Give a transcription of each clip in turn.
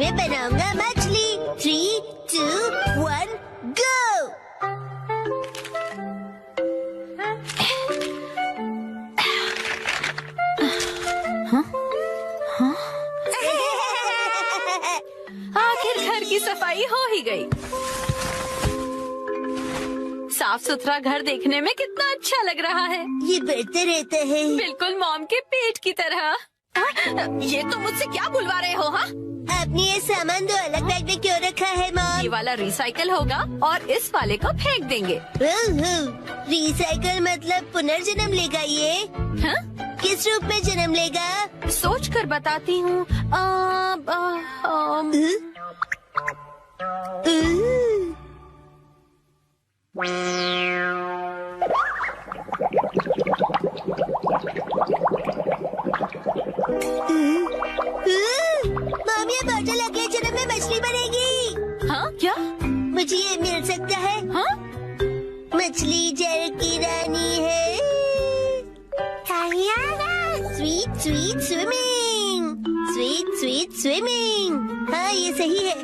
मैं बनाऊंगा मछली। 3, 2, 1, गो। आखिर घर की सफाई हो ही गई। साफ सुथरा घर देखने में कितना अच्छा लग रहा है। ये बढ़ते रहता है। बिल्कुल मॉम के पेट की तरह। ये तुम मुझसे क्या बुलवा रहे हो? हाँ, आपने ये सामान दो अलग बैग में क्यों रखा है ये मॉम? वाला रिसाइकल होगा और इस वाले को फेंक देंगे। रिसाइकल मतलब पुनर्जन्म लेगा ये? हाँ? किस रूप में जन्म लेगा? सोच कर बताती हूँ। मॉम, ये बॉटल अगले जन्म में मछली बनेगी। हाँ क्या? मुझे ये मिल सकता है? हाँ? मछली जल की रानी है। Sweet sweet swimming, sweet sweet swimming. हाँ, ये सही है।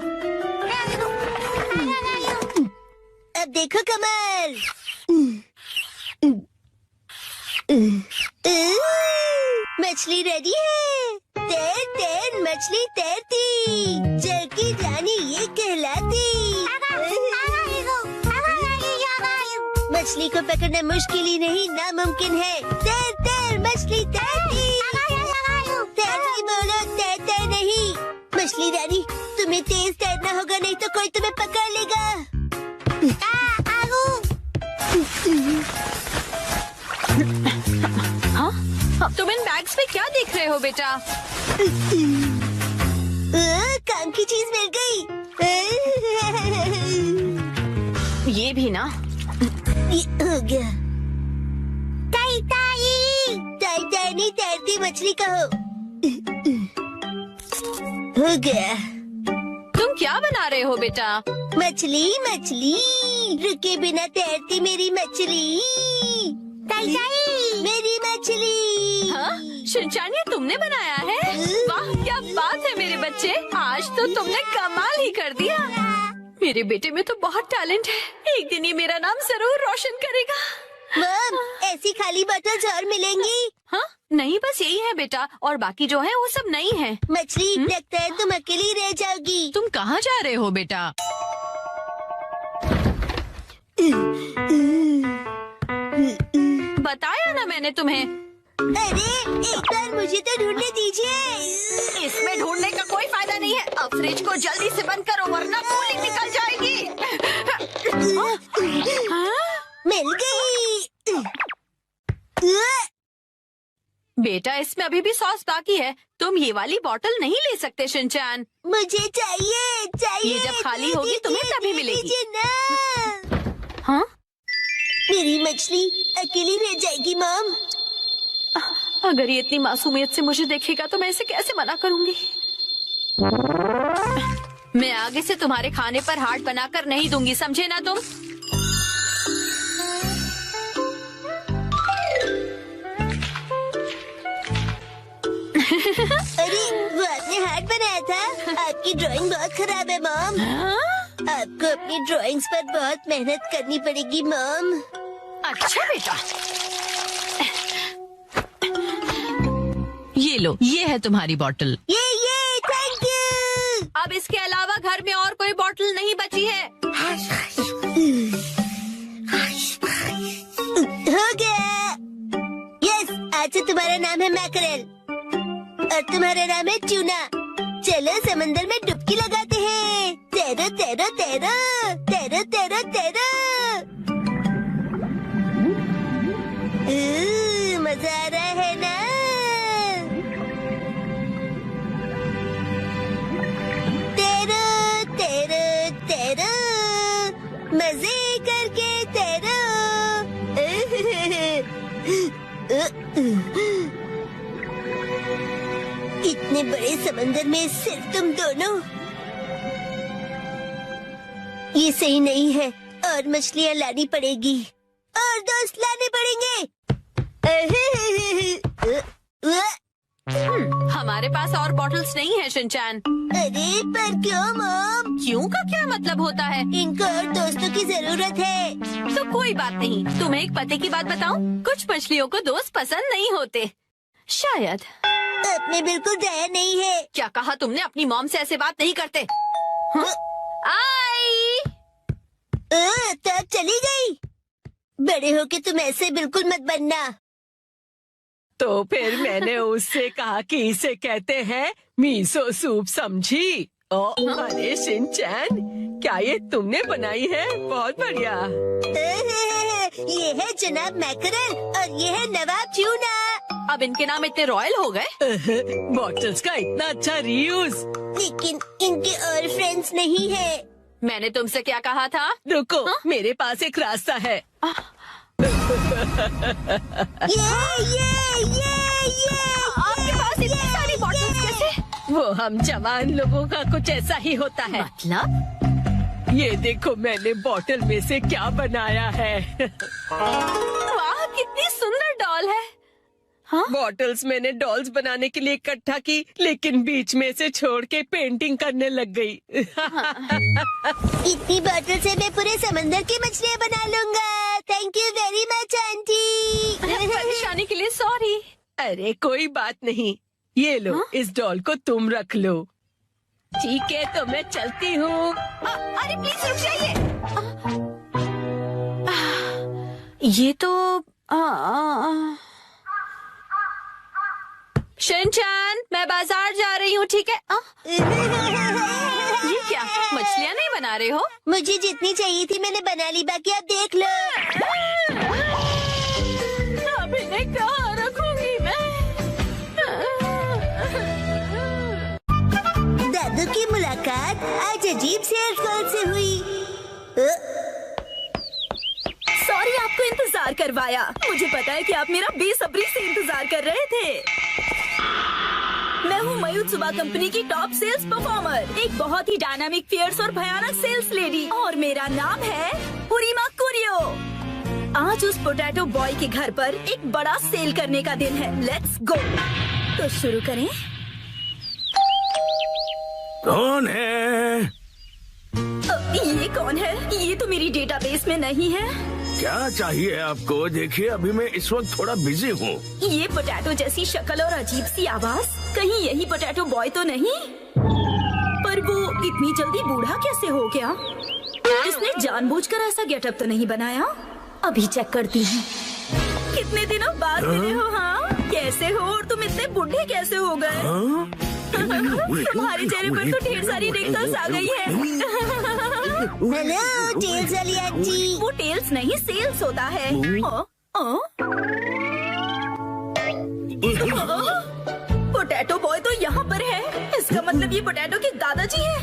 अब देखो कमल। मछली रेडी है। तैर तैर मछली तैरती, जल की रानी ये कहलाती। मछली को पकड़ना मुश्किल ही नहीं नामुमकिन है। तैर तैर मछली तैरती, तैरती बोलो तैर तैर नहीं। मछली रानी, तुम्हें तेज तैरना होगा, नहीं तो कोई तुम्हें पकड़ लेगा। हाँ? तुम इन बैग्स में क्या देख रहे हो बेटा? काम की चीज मिल गई। ये भी ना। ये हो गया। ताई ताई, ताई ताई नहीं, तैरती मछली कहो। हो गया। तुम क्या बना रहे हो बेटा? मछली मछली, रुके बिना तैरती मेरी मछली। ताई ताई, मेरी मछली। हाँ? शिनचैन, ये तुमने बनाया है? वाह, क्या बात है मेरे बच्चे, आज तो तुमने कमाल ही कर दिया। मेरे बेटे में तो बहुत टैलेंट है, एक दिन ये मेरा नाम जरूर रोशन करेगा। मॉम, ऐसी खाली बोतल्स और मिलेंगी? हाँ? नहीं, बस यही है बेटा, और बाकी जो है वो सब नहीं है। मछली, लगता है तुम अकेली रह जाओगी। तुम कहाँ जा रहे हो बेटा? बताया ना मैंने तुम्हें। अरे, एक बार मुझे तो ढूंढने दीजिए। इसमें ढूंढने का कोई फायदा नहीं है। अब फ्रिज को जल्दी से बंद करो वरना कूलिंग निकल जाएगी। मिल गई। बेटा, इसमें अभी भी सॉस बाकी है, तुम ये वाली बोतल नहीं ले सकते शिनचैन। मुझे चाहिए चाहिए। ये जब खाली होगी तुम्हें तभी मिलेगी। दीजिए ना। हाँ? मेरी मछली अकेली रह जाएगी मॉम। अगर ये इतनी मासूमियत से मुझे देखेगा तो मैं इसे कैसे मना करूंगी? मैं आगे से तुम्हारे खाने पर हाथ बनाकर नहीं दूंगी, समझे ना तुम? अरे, वो आपने हार्ट बनाया था? आपकी ड्राइंग बहुत खराब है मॉम। हाँ? आपको अपनी ड्राइंग्स पर बहुत मेहनत करनी पड़ेगी मॉम। अच्छा बेटा, ये लो, ये है तुम्हारी बोतल। ये थैंक यू। अब इसके अलावा घर में और कोई बोतल नहीं बची है। हो गया। यस, आज से तुम्हारा नाम है मैकरेल और तुम्हारा नाम है ट्यूना। चलो समंदर में डुबकी लगाते हैं। तैरो तैरो तैरो, तैरो तैरो तैरो। मजा आ रहा है ना? तैरो तैरो तैरो, मजे करके तैरो। इतने बड़े समंदर में सिर्फ तुम दोनों? ये सही नहीं है, और मछलियाँ लानी पड़ेगी और दोस्त लाने पड़ेंगे। हमारे पास और बॉटल्स नहीं है शिनचैन। अरे पर क्यों मॉम? क्यों का क्या मतलब होता है? इनको और दोस्तों की जरूरत है। तो कोई बात नहीं, तुम्हें एक पते की बात बताऊं? कुछ मछलियों को दोस्त पसंद नहीं होते, शायद। आपने बिल्कुल डरा नहीं है। क्या कहा तुमने? अपनी मॉम से ऐसे बात नहीं करते। हाँ? आई। तब चली गई। बड़े होके तुम ऐसे बिल्कुल मत बनना। तो फिर मैंने उससे कहा कि इसे कहते हैं मीसो सूप, समझी? अरे शिनचैन, क्या ये तुमने बनाई है? बहुत बढ़िया। ये है जनाब मैकरल और ये है नवाब ट्यूना। अब इनके नाम इतने रॉयल हो गए। बॉटल्स का इतना अच्छा रीयूज। लेकिन इनके और फ्रेंड्स नहीं है। मैंने तुमसे क्या कहा था? रुको, मेरे पास एक रास्ता है। ये आपके पास इतनी सारी बॉटल्स कैसे? वो हम जवान लोगों का कुछ ऐसा ही होता है। मतलब? ये देखो मैंने बॉटल में से क्या बनाया है। वाह, कितनी सुंदर डॉल है। हाँ? बॉटल्स मैंने डॉल्स बनाने के लिए इकट्ठा की, लेकिन बीच में से छोड़ के पेंटिंग करने लग गई। इतनी बॉटल से मैं पूरे समंदर की मछलियाँ बना लूंगा। Thank you very much aunty. परेशानी के लिए सॉरी। अरे कोई बात नहीं, ये लो। हाँ? इस डॉल को तुम रख लो। ठीक है, तो मैं चलती हूँ। अरे प्लीज रुक जाइए। ये तो शिनचैन, मैं बाजार जा रही हूँ, ठीक है? ये क्या, मछलियाँ नहीं बना रहे हो? मुझे जितनी चाहिए थी मैंने बना ली, बाकी आप देख लो। अब इन्हें कहाँ रखूंगी मैं? दादू की मुलाकात आज अजीब से अल्फाज से हुई। सॉरी आपको इंतजार करवाया। मुझे पता है कि आप मेरा बेसब्री से इंतजार कर रहे थे। मैं हूँ मायुत्सुबा कंपनी की टॉप सेल्स परफॉर्मर, एक बहुत ही डायनामिक, फियर्स और भयानक सेल्स लेडी, और मेरा नाम है उरीमा कुरियो। आज उस पोटैटो बॉय के घर पर एक बड़ा सेल करने का दिन है। Let's go. तो शुरू करें। कौन है? ये कौन है? ये तो मेरी डेटाबेस में नहीं है। क्या चाहिए आपको? देखिए अभी मैं इस वक्त थोड़ा बिजी हूँ। ये पोटैटो जैसी शक्ल और अजीब सी आवाज, कहीं यही पोटैटो बॉय तो नहीं? पर वो इतनी जल्दी बूढ़ा कैसे हो गया? इसने जानबूझकर ऐसा गेटअप तो नहीं बनाया? अभी चेक करती हूँ। कितने दिनों बाद मिले हो? हाँ, कैसे हो? और तुम इतने बूढ़े कैसे हो गए? हाँ? तुम्हारे चेहरे पर तो ढेर सारी रिंकल्स आ गई है। हेलो टेल्स वाली आंटी। वो टेल्स नहीं, सेल्स होता है। पोटैटो बॉय तो यहाँ पर है। इसका मतलब ये पोटैटो के दादाजी हैं।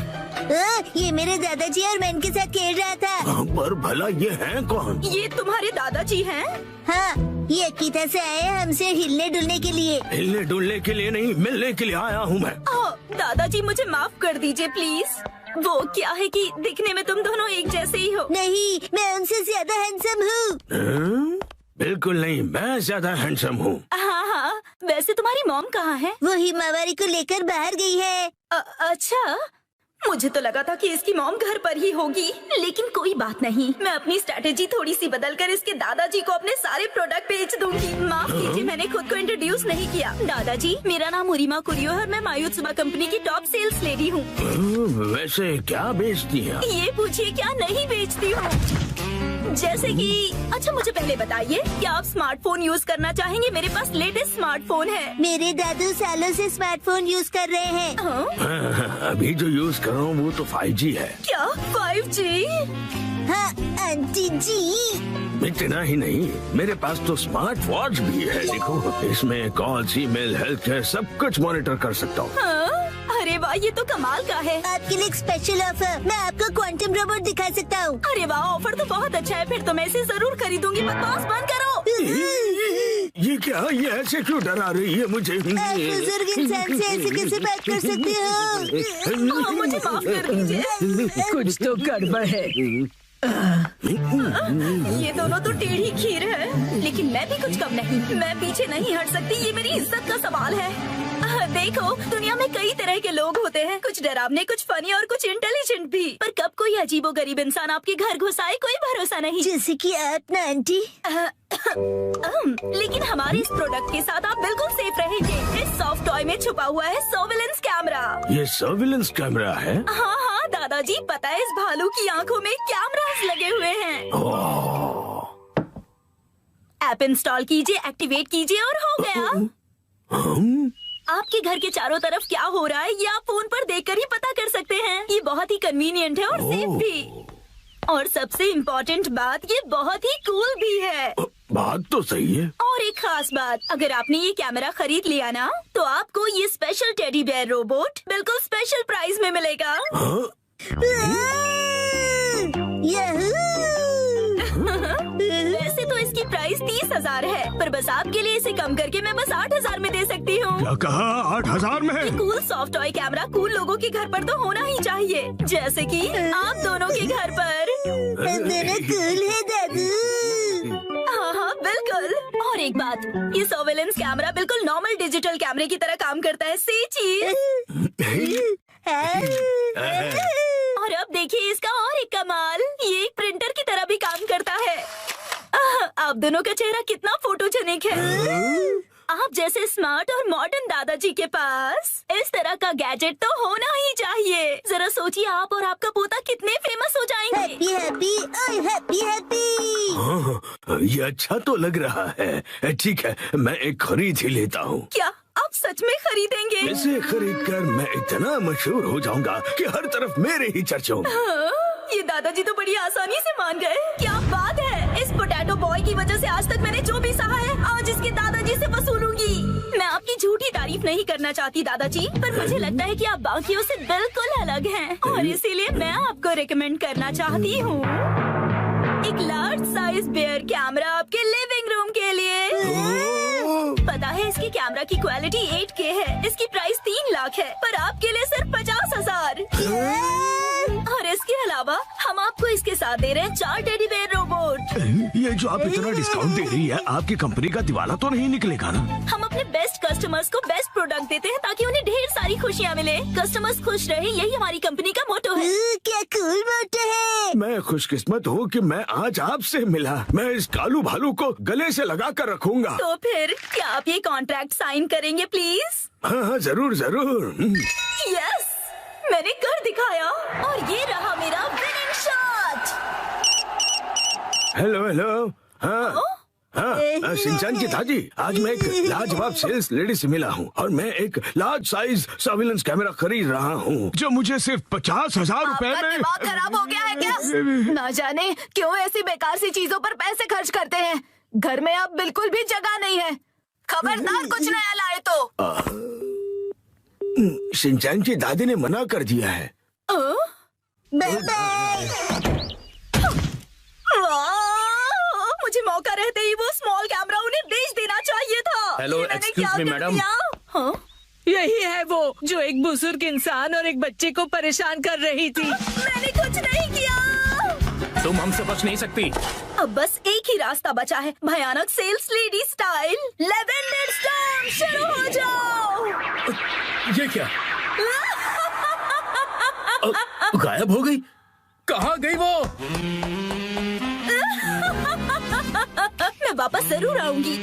ये मेरे दादाजी और मैं इनके साथ खेल रहा था। पर भला ये हैं कौन? ये तुम्हारे दादाजी हैं? हाँ, ये अकीता से आए हैं हमसे हिलने डुलने के लिए। हिलने डुलने के लिए नहीं, मिलने के लिए आया हूँ मैं। दादाजी मुझे माफ कर दीजिए प्लीज। वो क्या है कि दिखने में तुम दोनों एक जैसे ही हो। नहीं, मैं उनसे ज्यादा हैंडसम हूँ। बिल्कुल नहीं, मैं ज्यादा हैंडसम हूँ। हाँ, वैसे तुम्हारी मॉम कहाँ है? वो हिमावारी को लेकर बाहर गई है। अच्छा, मुझे तो लगा था कि इसकी मॉम घर पर ही होगी, लेकिन कोई बात नहीं। मैं अपनी स्ट्रेटेजी थोड़ी सी बदलकर इसके दादाजी को अपने सारे प्रोडक्ट बेच दूंगी। माफ कीजिए, मैंने खुद को इंट्रोड्यूस नहीं किया। दादाजी, मेरा नाम उरीमा कुरियो है और मैं मायुत्सुबा कंपनी की टॉप सेल्स लेडी हूँ। वैसे क्या बेचती है? ये पूछिए, क्या नहीं बेचती हूँ। जैसे कि, अच्छा मुझे पहले बताइए, क्या आप स्मार्टफोन यूज करना चाहेंगे? मेरे पास लेटेस्ट स्मार्टफोन है। मेरे दादू सालों से स्मार्टफोन यूज कर रहे हैं। अभी जो यूज कर रहा हूँ वो तो 5G है। क्या 5G? हाँ आंटी जी। इतना ही नहीं, मेरे पास तो स्मार्ट वॉच भी है। देखो, इसमें कॉल्स, ईमेल, हेल्थ केयर सब कुछ मॉनिटर कर सकता हूँ। अरे वाह, ये तो कमाल का है। आपके लिए एक स्पेशल ऑफर, मैं आपको क्वांटम रोबोट दिखा सकता हूँ। अरे वाह, ऑफर तो बहुत अच्छा है। फिर तो मैं इसे जरूर खरीदूंगी। बकवास बंद करो। ये क्या? ये ऐसे क्यों डरा रही है मुझे? आप बुजुर्ग इंसान से ऐसे कैसे बात कर सकते हो? मुझे माफ कर दीजिए। कुछ तो गड़बड़ है। ये दोनों तो टेढ़ी खीर है, लेकिन मैं भी कुछ कम नहीं। मैं पीछे नहीं हट सकती, ये मेरी इज्जत का सवाल है। देखो, दुनिया में कई तरह के लोग होते हैं, कुछ डरावने, कुछ फनी और कुछ इंटेलिजेंट भी। पर कब कोई अजीबोगरीब इंसान आपके घर घुस आए, कोई भरोसा नहीं। जैसे कि आप ना आंटी। लेकिन हमारे इस प्रोडक्ट के साथ आप बिल्कुल सेफ रहेंगे। इस सॉफ्ट टॉय में छुपा हुआ है सर्विलेंस कैमरा। ये सर्विलेंस कैमरा है? हाँ हाँ दादाजी, पता है इस भालू की आंखों में कैमरास लगे हुए हैं। ऐप इंस्टॉल कीजिए, एक्टिवेट कीजिए और हो गया। आपके घर के चारों तरफ क्या हो रहा है ये आप फोन पर देखकर ही पता कर सकते हैं। ये बहुत ही कन्वीनियंट है और सेफ भी। और सबसे इम्पोर्टेंट बात, ये बहुत ही कूल भी है। बात तो सही है। और एक खास बात, अगर आपने ये कैमरा खरीद लिया ना, तो आपको ये स्पेशल टेडी बेयर रोबोट बिल्कुल स्पेशल प्राइस में मिलेगा। वैसे तो इसकी प्राइस 30,000 है, पर बस आपके लिए इसे कम करके मैं बस 8,000 में दे सकती हूँ। क्या कहा? 8,000 में? ये cool soft toy camera cool लोगों के घर पर तो होना ही चाहिए, जैसे कि आप दोनों के घर पर। दोनों कूल है दादू। हाँ हाँ बिल्कुल। और एक बात, ये सर्वेलेंस कैमरा बिल्कुल नॉर्मल डिजिटल कैमरे की तरह काम करता है। सी चीज। और अब देखिए इसका और एक कमाल, ये एक प्रिंटर की तरह भी काम करता है। आप दोनों का चेहरा कितना फोटोजेनिक है। आप जैसे स्मार्ट और मॉडर्न दादाजी के पास इस तरह का गैजेट तो होना ही चाहिए। जरा सोचिए, आप और आपका पोता कितने फेमस हो जाएंगे। हैप्पी हैप्पी ओए हैप्पी हैप्पी। हाँ, ये अच्छा तो लग रहा है। ठीक है, मैं एक खरीद ही लेता हूँ। क्या आप सच में खरीदेंगे? इसे खरीद कर मैं इतना मशहूर हो जाऊंगा कि हर तरफ मेरे ही चर्चे होंगे। ये दादाजी तो बड़ी आसानी से मान गए। क्या बात है, इस पोटैटो बॉय की वजह से आज तक मैंने जो भी सहा है, आज इसके दादाजी से वसूलूंगी। मैं आपकी झूठी तारीफ नहीं करना चाहती दादाजी, पर मुझे लगता है कि आप बाकियों से बिल्कुल अलग हैं, और इसीलिए मैं आपको रिकमेंड करना चाहती हूँ एक लार्ज साइज बेयर कैमरा आपके लिविंग रूम के लिए। पता है इसकी कैमरा की क्वालिटी 8K है। इसकी प्राइस 3 लाख है, पर आपके लिए सिर्फ 50,000। और इसके अलावा हम आपको इसके साथ दे रहे हैं 4 टेडी बेयर रोबोट। ये जो आप इतना डिस्काउंट दे रही है, आपकी कंपनी का दिवाला तो नहीं निकलेगा ना? हम अपने बेस्ट कस्टमर्स को बेस्ट प्रोडक्ट देते हैं ताकि उन्हें ढेर सारी खुशियाँ मिले। कस्टमर्स खुश रहे, यही हमारी कंपनी का मोटो है। क्या कूल मोटो है। मैं खुशकिस्मत हूँ कि मैं आज आपसे मिला। मैं इस कालू भालू को गले से लगा कर रखूंगा। तो फिर क्या आप ये कॉन्ट्रैक्ट साइन करेंगे प्लीज? हाँ हाँ, जरूर जरूर। यस, मैंने कर दिखाया और ये रहा मेरा विनिंग शॉट। Hello hello. हाँ हाँ, शिनचैन की दादी, आज मैं एक लाजवाब सेल्स लेडी से मिला हूँ और मैं एक लार्ज साइज सर्विलेंस कैमरा खरीद रहा हूँ जो मुझे सिर्फ 50,000 रुपए में। दिमाग खराब हो गया है क्या? ना जाने क्यों ऐसी बेकार सी चीजों पर पैसे खर्च करते हैं। घर में अब बिल्कुल भी जगह नहीं है। खबरदार कुछ नया लाए तो। शिनचैन की दादी ने मना कर दिया है। Bye bye. मुझे मौका रहते ही वो स्मॉल कैमरा उन्हें बेच देना चाहिए था। हेलो, ये मैंने एक्सक्यूज क्या मी, कर मैडम। दिया? हाँ? यही है वो जो एक बुजुर्ग इंसान और एक बच्चे को परेशान कर रही थी। मैंने कुछ नहीं किया। तुम हमसे बच नहीं सकती। अब बस एक ही रास्ता बचा है, भयानक sales lady style. Lavender storm शुरू हो जाओ। ये क्या? गायब हो गई? कहाँ गई वो? मैं वापस जरूर आऊंगी।